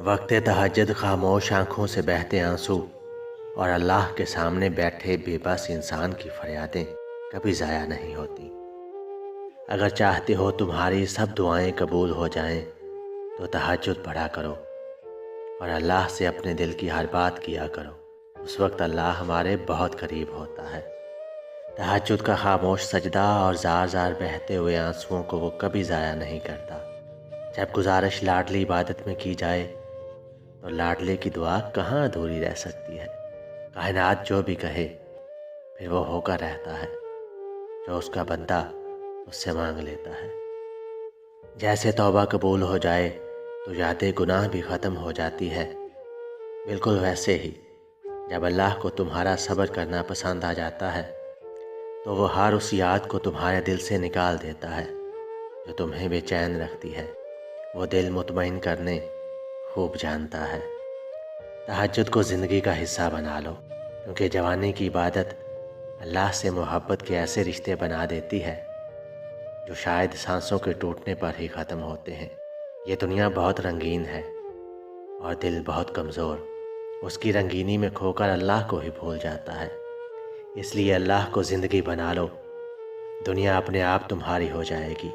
وقت تہجد خاموش آنکھوں سے بہتے آنسو اور اللہ کے سامنے بیٹھے بے بس انسان کی فریادیں کبھی ضائع نہیں ہوتی۔ اگر چاہتے ہو تمہاری سب دعائیں قبول ہو جائیں تو تہجد پڑھا کرو اور اللہ سے اپنے دل کی ہر بات کیا کرو۔ اس وقت اللہ ہمارے بہت قریب ہوتا ہے۔ تہجد کا خاموش سجدہ اور زار زار بہتے ہوئے آنسوؤں کو وہ کبھی ضائع نہیں کرتا۔ جب گزارش لاڈلی عبادت میں کی جائے تو لاڈلے کی دعا کہاں ادھوری رہ سکتی ہے۔ کائنات جو بھی کہے پھر وہ ہو کر رہتا ہے جو اس کا بندہ اس سے مانگ لیتا ہے۔ جیسے توبہ قبول ہو جائے تو یاد گناہ بھی ختم ہو جاتی ہے، بالکل ویسے ہی جب اللہ کو تمہارا صبر کرنا پسند آ جاتا ہے تو وہ ہر اس یاد کو تمہارے دل سے نکال دیتا ہے جو تمہیں بے چین رکھتی ہے۔ وہ دل مطمئن کرنے خوب جانتا ہے۔ تہجد کو زندگی کا حصہ بنا لو، کیونکہ جوانی کی عبادت اللہ سے محبت کے ایسے رشتے بنا دیتی ہے جو شاید سانسوں کے ٹوٹنے پر ہی ختم ہوتے ہیں۔ یہ دنیا بہت رنگین ہے اور دل بہت کمزور، اس کی رنگینی میں کھو کر اللہ کو ہی بھول جاتا ہے۔ اس لیے اللہ کو زندگی بنا لو، دنیا اپنے آپ تمہاری ہو جائے گی۔